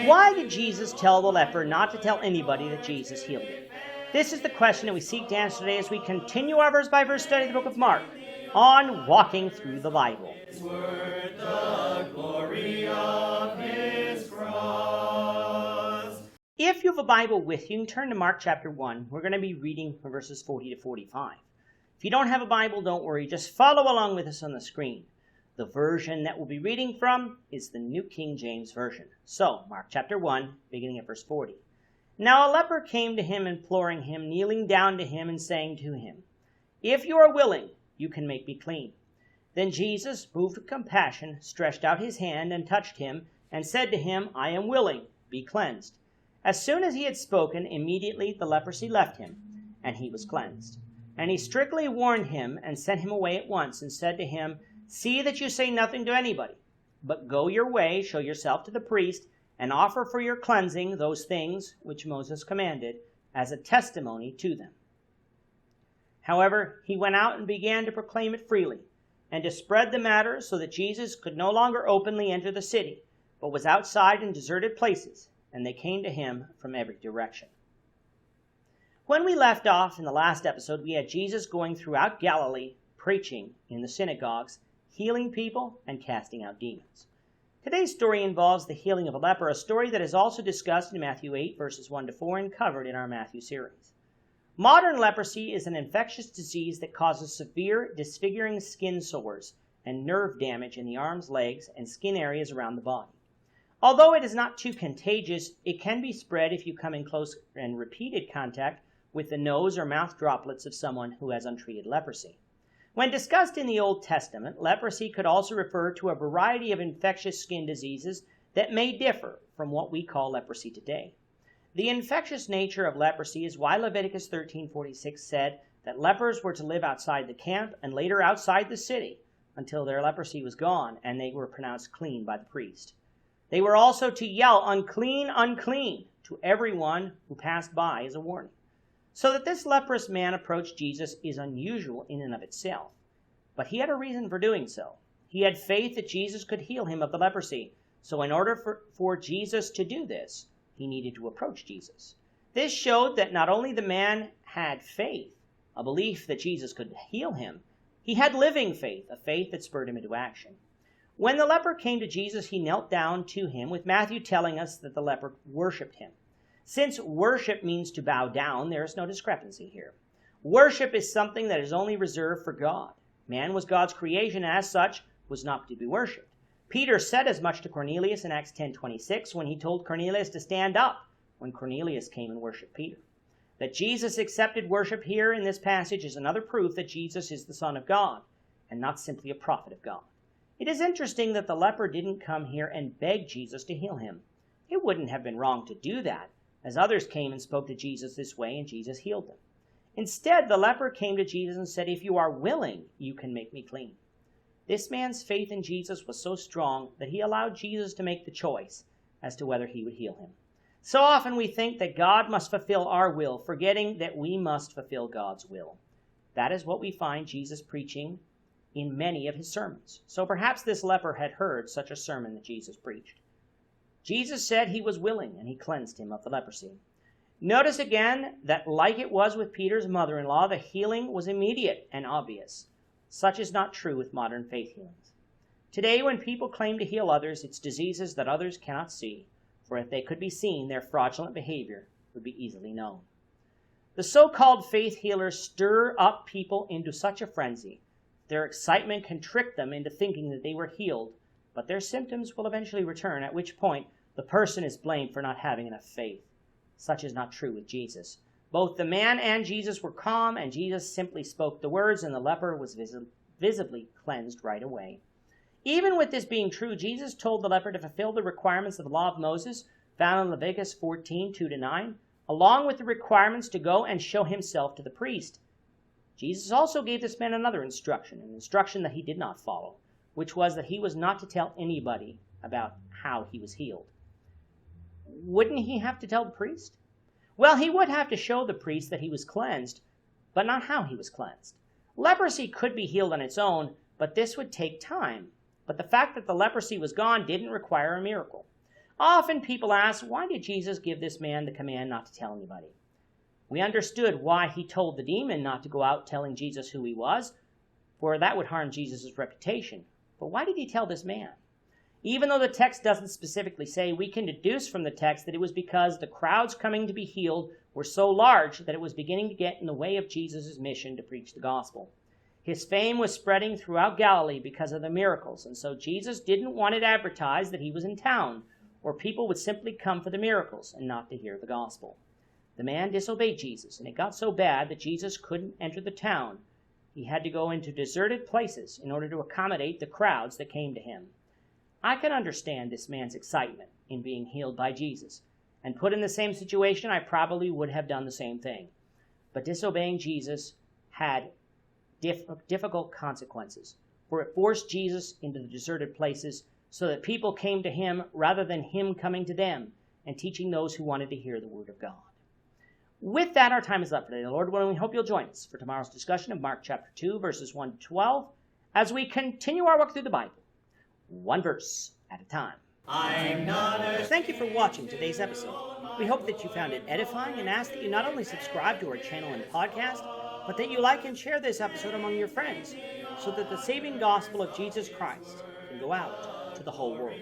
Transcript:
Why did Jesus tell the leper not to tell anybody that Jesus healed him? This is the question that we seek to answer today as we continue our verse-by-verse study of the book of Mark on Walking Through the Bible. If you have a Bible with you, you can turn to Mark chapter 1. We're going to be reading from verses 40 to 45. If you don't have a Bible, don't worry. Just follow along with us on the screen. The version that we'll be reading from is the New King James Version. So, Mark chapter 1, beginning at verse 40. Now a leper came to him, imploring him, kneeling down to him and saying to him, "If you are willing, you can make me clean." Then Jesus, moved with compassion, stretched out his hand and touched him, and said to him, "I am willing, be cleansed." As soon as he had spoken, immediately the leprosy left him, and he was cleansed. And he strictly warned him and sent him away at once, and said to him, "See that you say nothing to anybody, but go your way, show yourself to the priest, and offer for your cleansing those things which Moses commanded as a testimony to them." However, he went out and began to proclaim it freely, and to spread the matter so that Jesus could no longer openly enter the city, but was outside in deserted places, and they came to him from every direction. When we left off in the last episode, we had Jesus going throughout Galilee, preaching in the synagogues, healing people, and casting out demons. Today's story involves the healing of a leper, a story that is also discussed in Matthew 8, verses 1 to 4, and covered in our Matthew series. Modern leprosy is an infectious disease that causes severe, disfiguring skin sores and nerve damage in the arms, legs, and skin areas around the body. Although it is not too contagious, it can be spread if you come in close and repeated contact with the nose or mouth droplets of someone who has untreated leprosy. When discussed in the Old Testament, leprosy could also refer to a variety of infectious skin diseases that may differ from what we call leprosy today. The infectious nature of leprosy is why Leviticus 13:46 said that lepers were to live outside the camp and later outside the city until their leprosy was gone and they were pronounced clean by the priest. They were also to yell, "Unclean, unclean," to everyone who passed by as a warning. So that this leprous man approached Jesus is unusual in and of itself. But he had a reason for doing so. He had faith that Jesus could heal him of the leprosy. So in order for Jesus to do this, he needed to approach Jesus. This showed that not only the man had faith, a belief that Jesus could heal him, he had living faith, a faith that spurred him into action. When the leper came to Jesus, he knelt down to him, with Matthew telling us that the leper worshipped him. Since worship means to bow down, there is no discrepancy here. Worship is something that is only reserved for God. Man was God's creation, and as such, was not to be worshipped. Peter said as much to Cornelius in Acts 10:26 when he told Cornelius to stand up when Cornelius came and worshipped Peter. That Jesus accepted worship here in this passage is another proof that Jesus is the Son of God, and not simply a prophet of God. It is interesting that the leper didn't come here and beg Jesus to heal him. It wouldn't have been wrong to do that, as others came and spoke to Jesus this way, and Jesus healed them. Instead, the leper came to Jesus and said, "If you are willing, you can make me clean." This man's faith in Jesus was so strong that he allowed Jesus to make the choice as to whether he would heal him. So often we think that God must fulfill our will, forgetting that we must fulfill God's will. That is what we find Jesus preaching in many of his sermons. So perhaps this leper had heard such a sermon that Jesus preached. Jesus said he was willing, and he cleansed him of the leprosy. Notice again that, like it was with Peter's mother-in-law, the healing was immediate and obvious. Such is not true with modern faith healings. Today, when people claim to heal others, it's diseases that others cannot see, for if they could be seen, their fraudulent behavior would be easily known. The so-called faith healers stir up people into such a frenzy. Their excitement can trick them into thinking that they were healed, but their symptoms will eventually return, at which point the person is blamed for not having enough faith. Such is not true with Jesus. Both the man and Jesus were calm, and Jesus simply spoke the words, and the leper was visibly cleansed right away. Even with this being true, Jesus told the leper to fulfill the requirements of the law of Moses, found in Leviticus 14:2-9, along with the requirements to go and show himself to the priest. Jesus also gave this man another instruction, an instruction that he did not follow, which was that he was not to tell anybody about how he was healed. Wouldn't he have to tell the priest? Well, he would have to show the priest that he was cleansed, but not how he was cleansed. Leprosy could be healed on its own, but this would take time. But the fact that the leprosy was gone didn't require a miracle. Often people ask, why did Jesus give this man the command not to tell anybody? We understood why he told the demon not to go out telling Jesus who he was, for that would harm Jesus' reputation. But why did he tell this man? Even though the text doesn't specifically say, we can deduce from the text that it was because the crowds coming to be healed were so large that it was beginning to get in the way of Jesus' mission to preach the gospel. His fame was spreading throughout Galilee because of the miracles, and so Jesus didn't want it advertised that he was in town, or people would simply come for the miracles and not to hear the gospel. The man disobeyed Jesus, and it got so bad that Jesus couldn't enter the town. He had to go into deserted places in order to accommodate the crowds that came to him. I can understand this man's excitement in being healed by Jesus, and put in the same situation, I probably would have done the same thing. But disobeying Jesus had difficult consequences, for it forced Jesus into the deserted places so that people came to him rather than him coming to them and teaching those who wanted to hear the word of God. With that, our time is up for today. Lord willing, we hope you'll join us for tomorrow's discussion of Mark chapter 2, verses 1 to 12, as we continue our walk through the Bible, one verse at a time. Thank you for watching today's episode. We hope that you found it edifying and ask that you not only subscribe to our channel and podcast, but that you like and share this episode among your friends so that the saving gospel of Jesus Christ can go out to the whole world.